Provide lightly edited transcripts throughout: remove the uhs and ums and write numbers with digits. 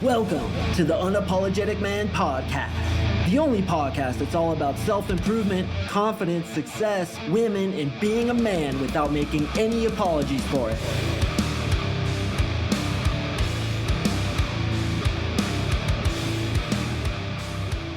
Welcome to the Unapologetic Man Podcast, the only podcast that's all about self-improvement, confidence, success, women, and being a man without making any apologies for it.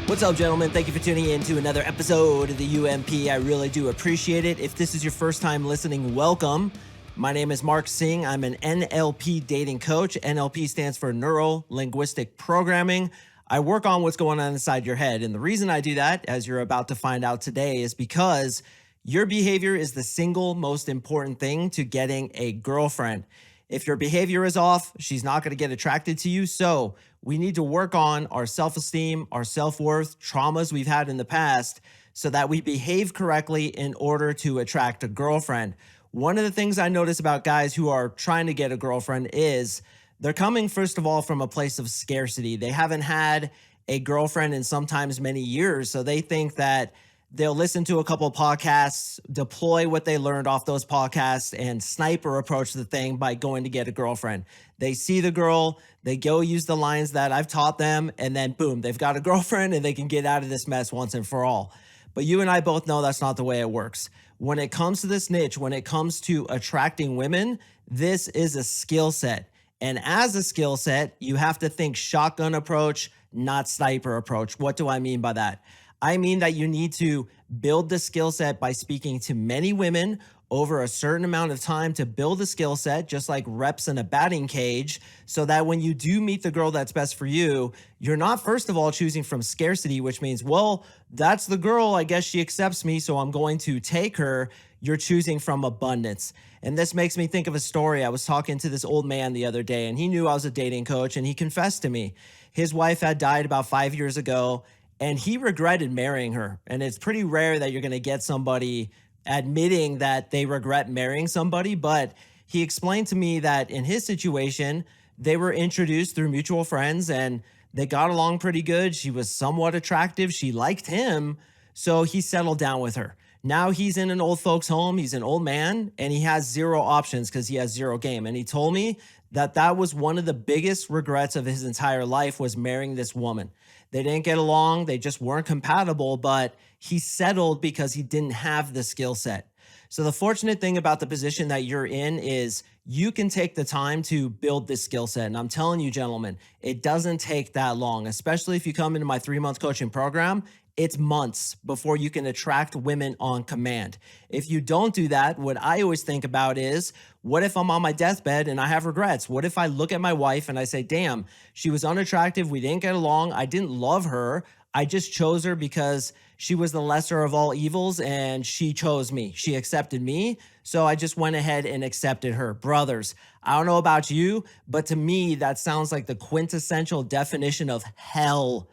What's up, gentlemen? Thank you for tuning in to another episode of the UMP. I really do appreciate it. If this is your first time listening, welcome. My name is MarkSing. I'm an NLP dating coach. NLP stands for Neuro-Linguistic Programming. I work on what's going on inside your head. And the reason I do that, as you're about to find out today, is because your behavior is the single most important thing to getting a girlfriend. If your behavior is off, she's not going to get attracted to you. So we need to work on our self-esteem, our self-worth, traumas we've had in the past, so that we behave correctly in order to attract a girlfriend. One of the things I notice about guys who are trying to get a girlfriend is they're coming, first of all, from a place of scarcity. They haven't had a girlfriend in sometimes many years, so they think that they'll listen to a couple of podcasts, deploy what they learned off those podcasts, and sniper approach the thing by going to get a girlfriend. They see the girl, they go use the lines that I've taught them, and then boom, they've got a girlfriend and they can get out of this mess once and for all. But you and I both know that's not the way it works. When it comes to this niche, when it comes to attracting women, this is a skill set. And as a skill set, you have to think shotgun approach, not sniper approach. What do I mean by that? I mean that you need to build the skill set by speaking to many women over a certain amount of time to build a skill set, just like reps in a batting cage, so that when you do meet the girl that's best for you, you're not, first of all, choosing from scarcity, which means, well, that's the girl, I guess she accepts me, so I'm going to take her. You're choosing from abundance. And this makes me think of a story. I was talking to this old man the other day, and he knew I was a dating coach, and he confessed to me. His wife had died about 5 years ago, and he regretted marrying her. And it's pretty rare that you're going to get somebody admitting that they regret marrying somebody, but he explained to me that in his situation, they were introduced through mutual friends and they got along pretty good. She was somewhat attractive. She liked him. So he settled down with her. Now he's in an old folks home. He's an old man and he has zero options because he has zero game. And he told me that that was one of the biggest regrets of his entire life, was marrying this woman. They didn't get along. They just weren't compatible, but he settled because he didn't have the skill set. So the fortunate thing about the position that you're in is you can take the time to build this skill set. And I'm telling you, gentlemen, it doesn't take that long, especially if you come into my 3-month coaching program. It's months before you can attract women on command. If you don't do that, what I always think about is, what if I'm on my deathbed and I have regrets? What if I look at my wife and I say, damn, she was unattractive, we didn't get along, I didn't love her, I just chose her because she was the lesser of all evils and she chose me. She accepted me, so I just went ahead and accepted her. Brothers, I don't know about you, but to me, that sounds like the quintessential definition of hell.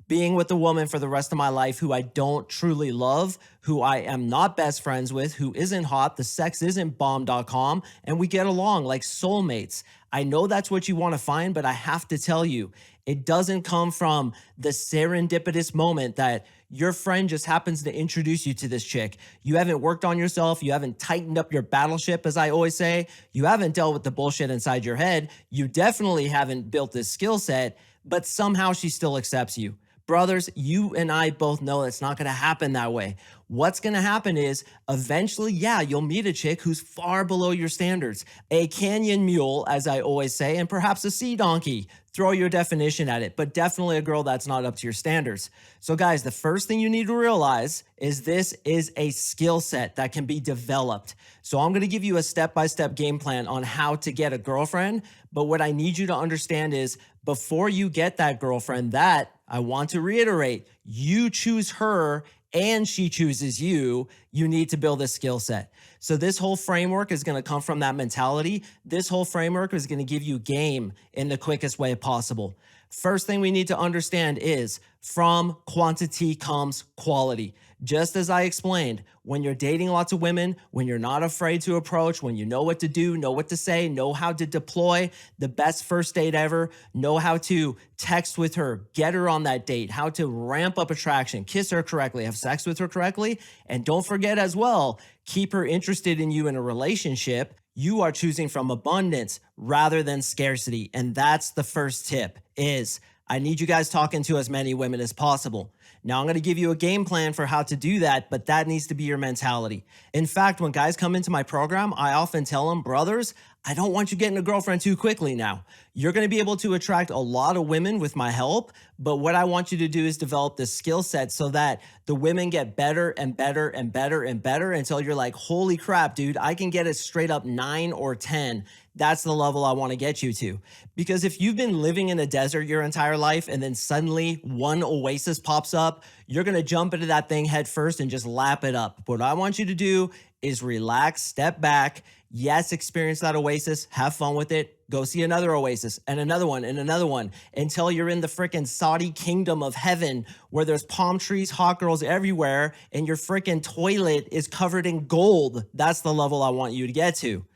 Being with a woman for the rest of my life who I don't truly love, who I am not best friends with, who isn't hot, the sex isn't bomb.com, and we get along like soulmates. I know that's what you want to find, but I have to tell you, it doesn't come from the serendipitous moment that your friend just happens to introduce you to this chick. You haven't worked on yourself. You haven't tightened up your battleship, as I always say. You haven't dealt with the bullshit inside your head. You definitely haven't built this skill set, but somehow she still accepts you. Brothers, you and I both know it's not going to happen that way. What's going to happen is eventually, yeah, you'll meet a chick who's far below your standards. A canyon mule, as I always say, and perhaps a sea donkey. Throw your definition at it, but definitely a girl that's not up to your standards. So guys, the first thing you need to realize is this is a skill set that can be developed. So I'm going to give you a step-by-step game plan on how to get a girlfriend. But what I need you to understand is before you get that girlfriend, that I want to reiterate, you choose her and she chooses you. You need to build a skill set. So this whole framework is going to come from that mentality. This whole framework is going to give you game in the quickest way possible. First thing we need to understand is from quantity comes quality. Just as I explained, when you're dating lots of women, when you're not afraid to approach, when you know what to do, know what to say, know how to deploy the best first date ever, know how to text with her, get her on that date, how to ramp up attraction, kiss her correctly, have sex with her correctly, and don't forget as well, keep her interested in you in a relationship. You are choosing from abundance rather than scarcity. And that's the first tip is I need you guys talking to as many women as possible. Now, I'm going to give you a game plan for how to do that, but that needs to be your mentality. In fact, when guys come into my program, I often tell them, brothers, I don't want you getting a girlfriend too quickly now. You're going to be able to attract a lot of women with my help, but what I want you to do is develop this skill set so that the women get better and better and better and better until you're like, holy crap, dude, I can get it straight up 9 or 10. That's the level I want to get you to. Because if you've been living in a desert your entire life and then suddenly one oasis pops up, you're going to jump into that thing head first and just lap it up. What I want you to do is relax, step back. Yes, experience that oasis, have fun with it. Go see another oasis and another one until you're in the freaking Saudi kingdom of heaven where there's palm trees, hot girls everywhere, and your freaking toilet is covered in gold. That's the level I want you to get to.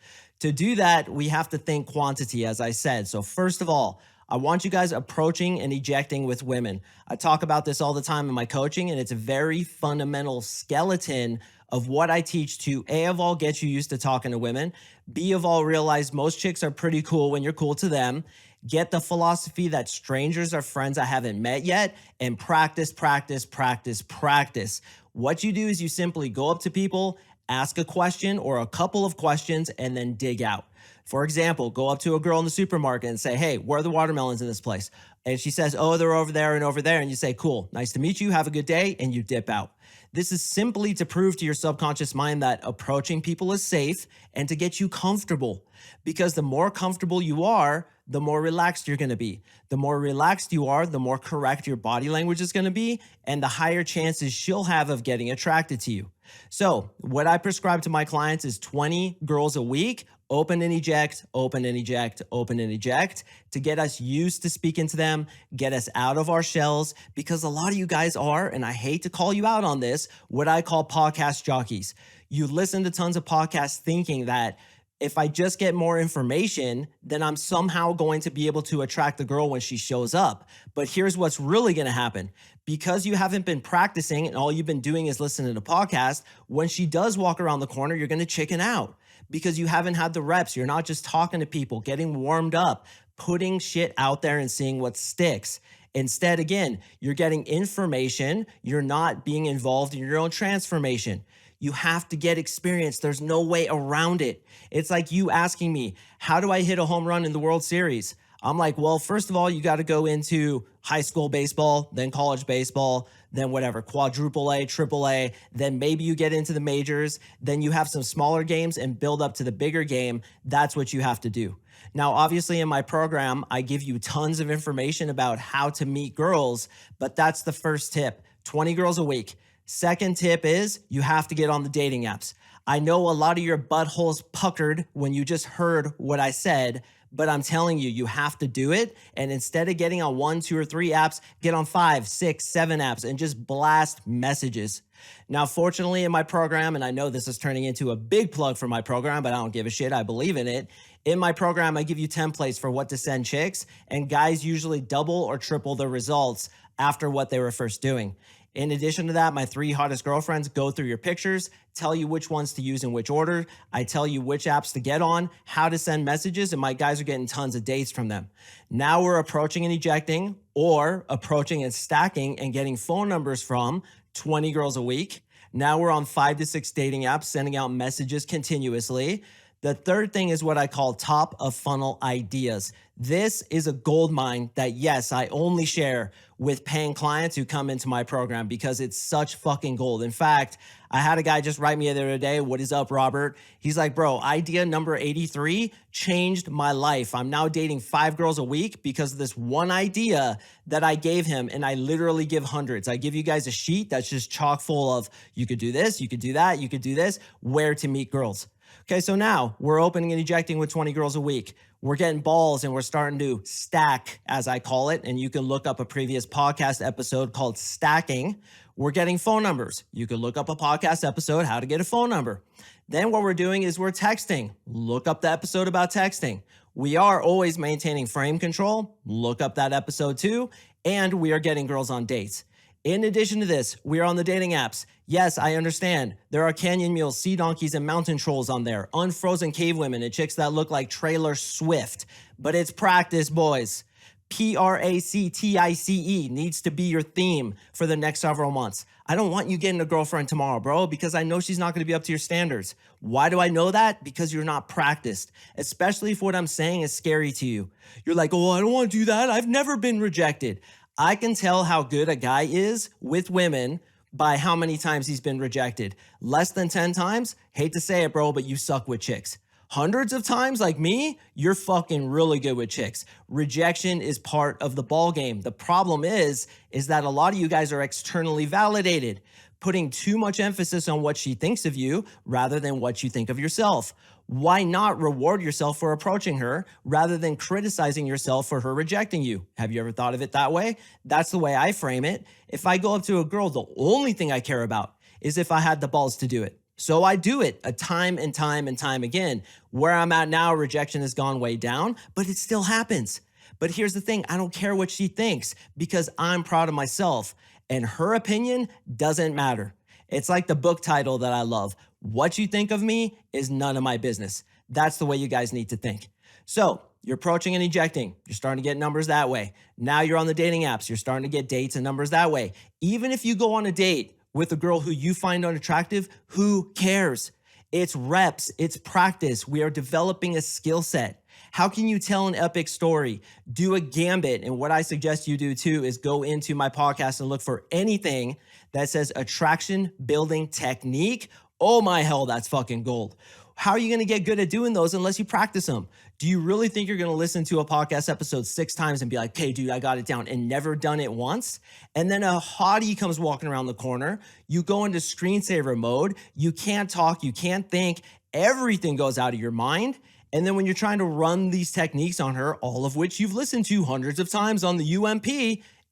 To do that, we have to think quantity, as I said. So first of all, I want you guys approaching and ejecting with women. I talk about this all the time in my coaching, and it's a very fundamental skeleton of what I teach to A, of all, get you used to talking to women, B, of all, realize most chicks are pretty cool when you're cool to them, get the philosophy that strangers are friends I haven't met yet, and practice, practice, practice, practice. What you do is you simply go up to people, ask a question or a couple of questions, and then dig out. For example, go up to a girl in the supermarket and say, hey, where are the watermelons in this place? And she says, oh, they're over there and over there. And you say, cool, nice to meet you. Have a good day. And you dip out. This is simply to prove to your subconscious mind that approaching people is safe and to get you comfortable. Because the more comfortable you are, the more relaxed you're going to be. The more relaxed you are, the more correct your body language is going to be, and the higher chances she'll have of getting attracted to you. So what I prescribe to my clients is 20 girls a week, open and eject, open and eject, open and eject, to get us used to speaking to them, get us out of our shells, because a lot of you guys are, and I hate to call you out on this, what I call podcast jockeys. You listen to tons of podcasts thinking that if I just get more information, then I'm somehow going to be able to attract the girl when she shows up. But here's what's really going to happen. Because you haven't been practicing and all you've been doing is listening to podcasts, when she does walk around the corner, you're going to chicken out because you haven't had the reps. You're not just talking to people, getting warmed up, putting shit out there and seeing what sticks. Instead, again, you're getting information. You're not being involved in your own transformation. You have to get experience. There's no way around it. It's like you asking me, how do I hit a home run in the World Series? I'm like, well, first of all, you got to go into high school baseball, then college baseball, then whatever, quadruple A, triple A, then maybe you get into the majors, then you have some smaller games and build up to the bigger game. That's what you have to do. Now, obviously in my program, I give you tons of information about how to meet girls, but that's the first tip, 20 girls a week. Second tip is you have to get on the dating apps. I know a lot of your buttholes puckered when you just heard what I said, but I'm telling you, you have to do it. And instead of getting on 1, 2, or 3 apps, get on 5, 6, 7 apps and just blast messages. Now, fortunately in my program, and I know this is turning into a big plug for my program, but I don't give a shit. I believe in it. In my program, I give you templates for what to send chicks, and guys usually double or triple the results after what they were first doing. In addition to that, my 3 hottest girlfriends go through your pictures, tell you which ones to use in which order. I tell you which apps to get on, how to send messages, and my guys are getting tons of dates from them. Now we're approaching and ejecting, or approaching and stacking and getting phone numbers from 20 girls a week. Now we're on 5 to 6 dating apps, sending out messages continuously. The third thing is what I call top of funnel ideas. This is a gold mine that, yes, I only share with paying clients who come into my program because it's such fucking gold. In fact, I had a guy just write me the other day, what is up, Robert? He's like, bro, idea number 83 changed my life. I'm now dating 5 girls a week because of this one idea that I gave him, and I literally give hundreds. I give you guys a sheet that's just chock full of, you could do this, you could do that, you could do this, where to meet girls. Okay, so now we're opening and ejecting with 20 girls a week. We're getting balls and we're starting to stack, as I call it. And you can look up a previous podcast episode called Stacking. We're getting phone numbers. You can look up a podcast episode, how to get a phone number. Then what we're doing is we're texting. Look up the episode about texting. We are always maintaining frame control. Look up that episode too. And we are getting girls on dates. In addition to this, we're on the dating apps. Yes, I understand. There are canyon mules, sea donkeys, and mountain trolls on there. Unfrozen cave women and chicks that look like Trailer Swift. But it's practice, boys. PRACTICE needs to be your theme for the next several months. I don't want you getting a girlfriend tomorrow, bro, because I know she's not going to be up to your standards. Why do I know that? Because you're not practiced, especially if what I'm saying is scary to you. You're like, oh, I don't want to do that. I've never been rejected. I can tell how good a guy is with women by how many times he's been rejected. Less than 10 times? Hate to say it, bro, but you suck with chicks. Hundreds of times like me, you're fucking really good with chicks. Rejection is part of the ball game. The problem is that a lot of you guys are externally validated, putting too much emphasis on what she thinks of you rather than what you think of yourself. Why not reward yourself for approaching her rather than criticizing yourself for her rejecting you? Have you ever thought of it that way? That's the way I frame it. If I go up to a girl, the only thing I care about is if I had the balls to do it. So I do it a time and time and time again. Where I'm at now, rejection has gone way down, but it still happens. But here's the thing, I don't care what she thinks because I'm proud of myself and her opinion doesn't matter. It's like the book title that I love. What you think of me is none of my business. That's the way you guys need to think. So you're approaching and ejecting. You're starting to get numbers that way. Now you're on the dating apps. You're starting to get dates and numbers that way. Even if you go on a date with a girl who you find unattractive, who cares? It's reps, it's practice. We are developing a skill set. How can you tell an epic story? Do a gambit. And what I suggest you do too is go into my podcast and look for anything that says attraction building technique. Oh my hell, that's fucking gold. How are you going to get good at doing those unless you practice them? Do you really think you're going to listen to a podcast episode 6 times and be like, hey, dude, I got it down and never done it once? And then a hottie comes walking around the corner. You go into screensaver mode. You can't talk. You can't think. Everything goes out of your mind. And then when you're trying to run these techniques on her, all of which you've listened to hundreds of times on the UMP,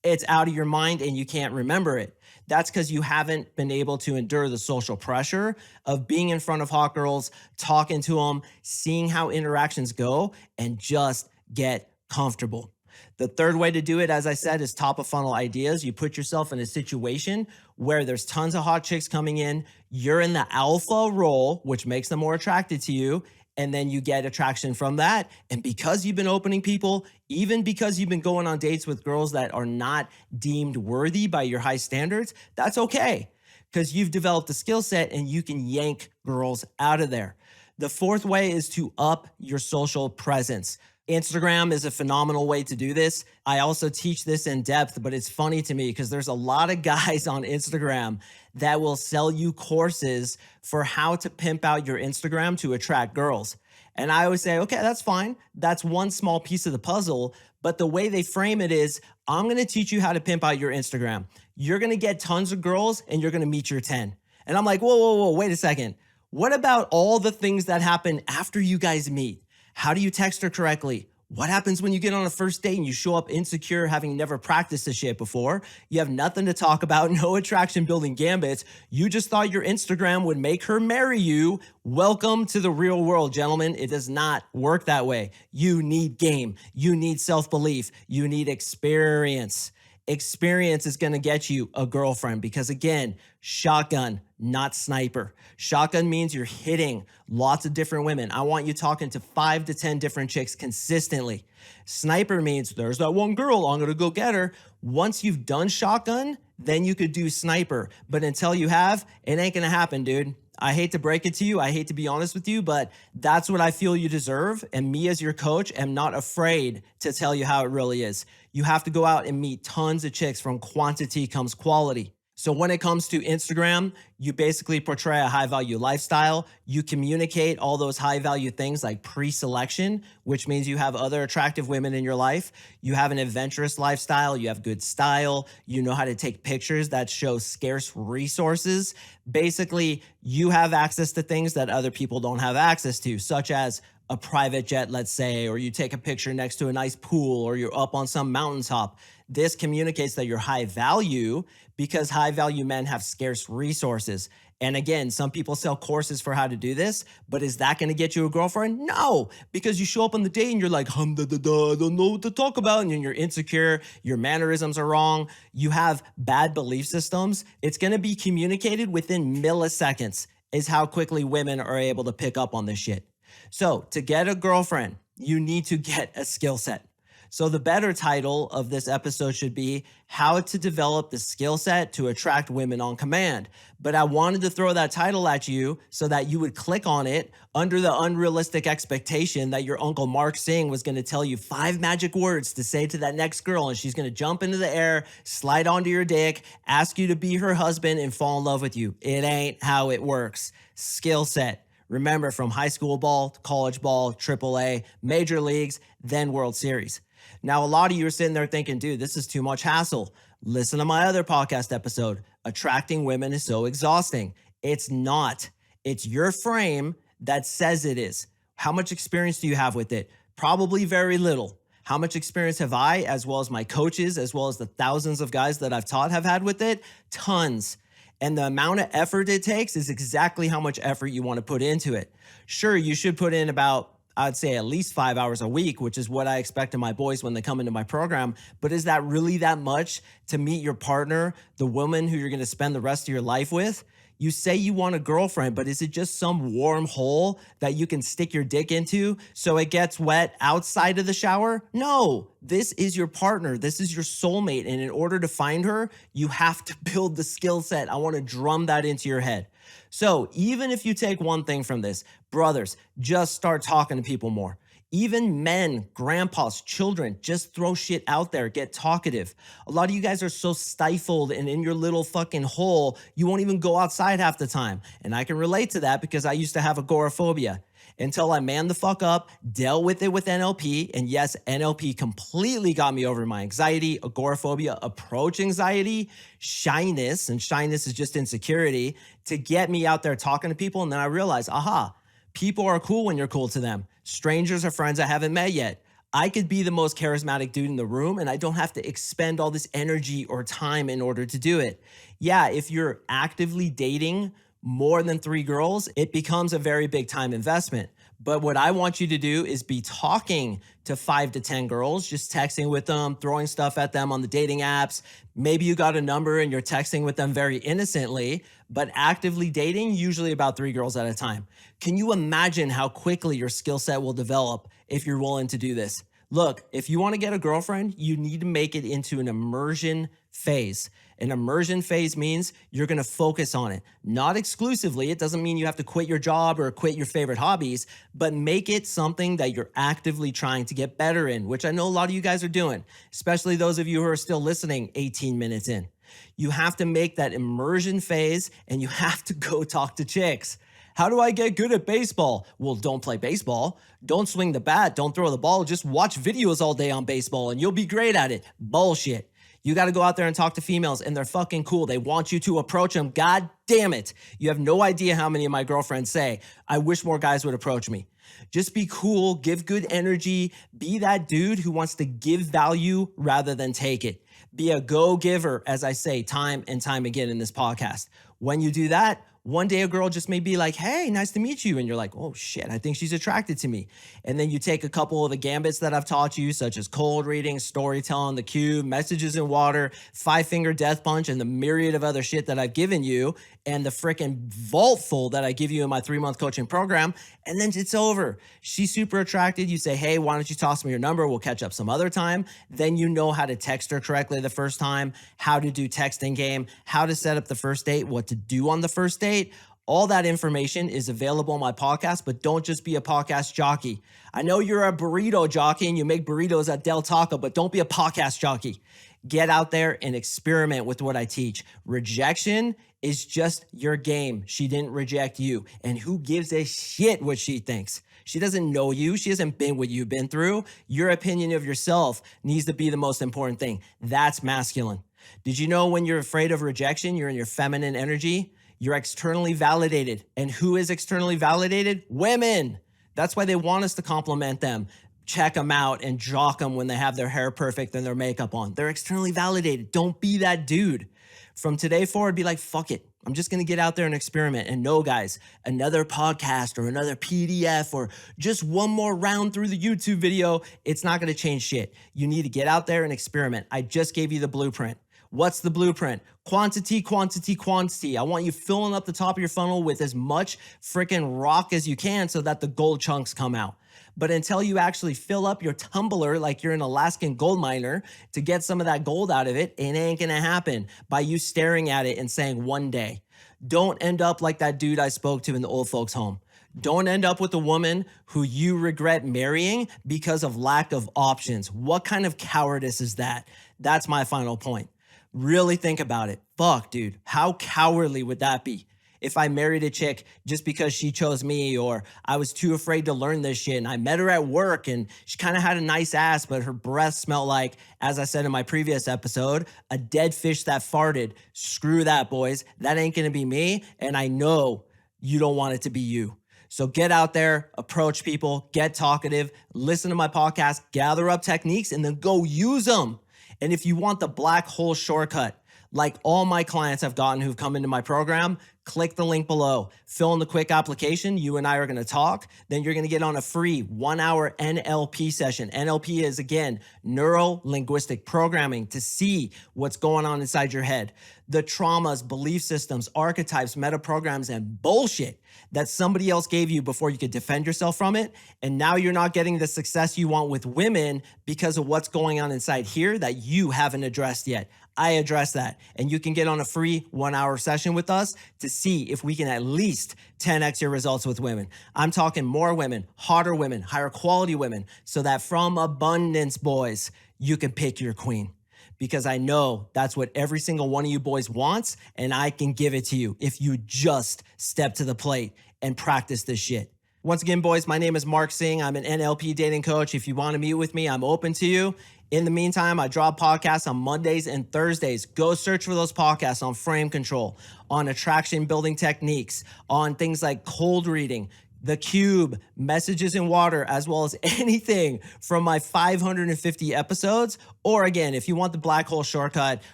it's out of your mind and you can't remember it. That's because you haven't been able to endure the social pressure of being in front of hot girls, talking to them, seeing how interactions go, and just get comfortable. The third way to do it, as I said, is top of funnel ideas. You put yourself in a situation where there's tons of hot chicks coming in. You're in the alpha role, which makes them more attracted to you. And then you get attraction from that. And because you've been opening people, even because you've been going on dates with girls that are not deemed worthy by your high standards, that's okay. Because you've developed a skill set and you can yank girls out of there. The fourth way is to up your social presence. Instagram is a phenomenal way to do this. I also teach this in depth, but it's funny to me because there's a lot of guys on Instagram that will sell you courses for how to pimp out your Instagram to attract girls. And I always say, okay, that's fine. That's one small piece of the puzzle. But the way they frame it is, I'm going to teach you how to pimp out your Instagram. You're going to get tons of girls and you're going to meet your 10. And I'm like, whoa, wait a second. What about all the things that happen after you guys meet? How do you text her correctly? What happens when you get on a first date and you show up insecure, having never practiced this shit before? You have nothing to talk about, no attraction building gambits. You just thought your Instagram would make her marry you. Welcome to the real world, gentlemen. It does not work that way. You need game. You need self-belief. You need experience. Experience is going to get you a girlfriend because, again, shotgun, not sniper. Shotgun means you're hitting lots of different women. I want you talking to 5 to 10 different chicks consistently. Sniper means there's that one girl, I'm going to go get her. Once you've done shotgun, then you could do sniper. But until you have, it ain't going to happen, dude. I hate to break it to you. I hate to be honest with you, but that's what I feel you deserve. And me as your coach am not afraid to tell you how it really is. You have to go out and meet tons of chicks. From quantity comes quality. So when it comes to Instagram, you basically portray a high value lifestyle. You communicate all those high value things like pre-selection, which means you have other attractive women in your life. You have an adventurous lifestyle. You have good style. You know how to take pictures that show scarce resources. Basically, you have access to things that other people don't have access to, such as a private jet, let's say, or you take a picture next to a nice pool, or you're up on some mountaintop. This communicates that you're high value because high value men have scarce resources. And again, some people sell courses for how to do this, but is that going to get you a girlfriend? No, because you show up on the date and you're like, I don't know what to talk about. And you're insecure. Your mannerisms are wrong. You have bad belief systems. It's going to be communicated within milliseconds is how quickly women are able to pick up on this shit. So to get a girlfriend, you need to get a skill set. So the better title of this episode should be How to Develop the Skill Set to Attract Women on Command. But I wanted to throw that title at you so that you would click on it under the unrealistic expectation that your Uncle MarkSing was going to tell you 5 magic words to say to that next girl, and she's going to jump into the air, slide onto your dick, ask you to be her husband, and fall in love with you. It ain't how it works. Skill set. Remember, from high school ball, college ball, AAA, major leagues, then World Series. Now, a lot of you are sitting there thinking, dude, this is too much hassle. Listen to my other podcast episode. Attracting women is so exhausting. It's not. It's your frame that says it is. How much experience do you have with it? Probably very little. How much experience have I, as well as my coaches, as well as the thousands of guys that I've taught have had with it? Tons. And the amount of effort it takes is exactly how much effort you want to put into it. Sure, you should put in about, I'd say, at least 5 hours a week, which is what I expect of my boys when they come into my program. But is that really that much to meet your partner, the woman who you're going to spend the rest of your life with? You say you want a girlfriend, but is it just some warm hole that you can stick your dick into so it gets wet outside of the shower? No, this is your partner. This is your soulmate. And in order to find her, you have to build the skill set. I want to drum that into your head. So even if you take one thing from this, brothers, just start talking to people more. Even men, grandpas, children, just throw shit out there, get talkative. A lot of you guys are so stifled and in your little fucking hole, you won't even go outside half the time. And I can relate to that because I used to have agoraphobia until I manned the fuck up, dealt with it with NLP. And yes, NLP completely got me over my anxiety, agoraphobia, approach anxiety, shyness, and shyness is just insecurity, to get me out there talking to people. And then I realized, aha, people are cool when you're cool to them. Strangers are friends I haven't met yet. I could be the most charismatic dude in the room and I don't have to expend all this energy or time in order to do it. Yeah, if you're actively dating more than 3 girls, it becomes a very big time investment. But what I want you to do is be talking to 5 to 10 girls, just texting with them, throwing stuff at them on the dating apps. Maybe you got a number and you're texting with them very innocently, but actively dating, usually about 3 girls at a time. Can you imagine how quickly your skill set will develop if you're willing to do this? Look, if you want to get a girlfriend, you need to make it into an immersion phase. An immersion phase means you're going to focus on it. Not exclusively. It doesn't mean you have to quit your job or quit your favorite hobbies, but make it something that you're actively trying to get better in, which I know a lot of you guys are doing, especially those of you who are still listening 18 minutes in. You have to make that immersion phase and you have to go talk to chicks. How do I get good at baseball? Well, don't play baseball. Don't swing the bat. Don't throw the ball. Just watch videos all day on baseball and you'll be great at it. Bullshit. You got to go out there and talk to females and they're fucking cool. They want you to approach them. God damn it. You have no idea how many of my girlfriends say, I wish more guys would approach me. Just be cool, give good energy, be that dude who wants to give value rather than take it. Be a go-giver, as I say time and time again in this podcast. When you do that, one day a girl just may be like, hey, nice to meet you. And you're like, oh shit, I think she's attracted to me. And then you take a couple of the gambits that I've taught you, such as cold reading, storytelling, the cube, messages in water, 5-finger death punch, and the myriad of other shit that I've given you, and the freaking vault full that I give you in my 3-month coaching program. And then it's over. She's super attracted. You say, hey, why don't you toss me your number? We'll catch up some other time. Then you know how to text her correctly the first time, how to do texting game, how to set up the first date, what to do on the first date. All that information is available on my podcast, but don't just be a podcast jockey. I know you're a burrito jockey and you make burritos at Del Taco, but don't be a podcast jockey. Get out there and experiment with what I teach. Rejection is just your game. She didn't reject you. And who gives a shit what she thinks? She doesn't know you. She hasn't been what you've been through. Your opinion of yourself needs to be the most important thing. That's masculine. Did you know when you're afraid of rejection, you're in your feminine energy? You're externally validated. And who is externally validated? Women. That's why they want us to compliment them, check them out, and jock them when they have their hair perfect and their makeup on. They're externally validated. Don't be that dude. From today forward, be like, fuck it. I'm just going to get out there and experiment. And no, guys, another podcast or another PDF or just one more round through the YouTube video, it's not going to change shit. You need to get out there and experiment. I just gave you the blueprint. What's the blueprint? Quantity, quantity, quantity. I want you filling up the top of your funnel with as much freaking rock as you can so that the gold chunks come out. But until you actually fill up your tumbler like you're an Alaskan gold miner to get some of that gold out of it, it ain't gonna happen by you staring at it and saying one day. Don't end up like that dude I spoke to in the old folks' home. Don't end up with a woman who you regret marrying because of lack of options. What kind of cowardice is that? That's my final point. Really think about it. Fuck, dude. How cowardly would that be? If I married a chick just because she chose me, or I was too afraid to learn this shit and I met her at work and she kind of had a nice ass, but her breath smelled like, as I said in my previous episode, a dead fish that farted. Screw that, boys. That ain't gonna be me. And I know you don't want it to be you. So get out there, approach people, get talkative, listen to my podcast, gather up techniques, and then go use them. And if you want the black hole shortcut, like all my clients have gotten who've come into my program, click the link below, fill in the quick application. You and I are going to talk. Then you're going to get on a free 1-hour NLP session. NLP is, again, neuro-linguistic programming to see what's going on inside your head. The traumas, belief systems, archetypes, meta programs, and bullshit that somebody else gave you before you could defend yourself from it. And now you're not getting the success you want with women because of what's going on inside here that you haven't addressed yet. I address that. And you can get on a free 1-hour session with us to see if we can at least 10x your results with women. I'm talking more women, hotter women, higher quality women, so that from abundance, boys, you can pick your queen. Because I know that's what every single one of you boys wants, and I can give it to you if you just step to the plate and practice this shit. Once again, boys, my name is CoachMarkSing. I'm an NLP dating coach. If you want to meet with me, I'm open to you. In the meantime, I drop podcasts on Mondays and Thursdays. Go search for those podcasts on frame control, on attraction building techniques, on things like cold reading, the cube, messages in water, as well as anything from my 550 episodes. Or again, if you want the black hole shortcut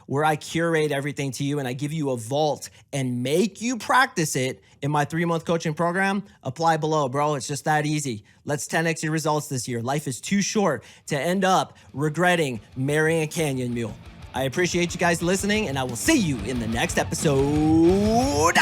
where I curate everything to you and I give you a vault and make you practice it in my 3-month coaching program, apply below, bro. It's just that easy. Let's 10x your results this year. Life is too short to end up regretting marrying a canyon mule. I appreciate you guys listening, and I will see you in the next episode.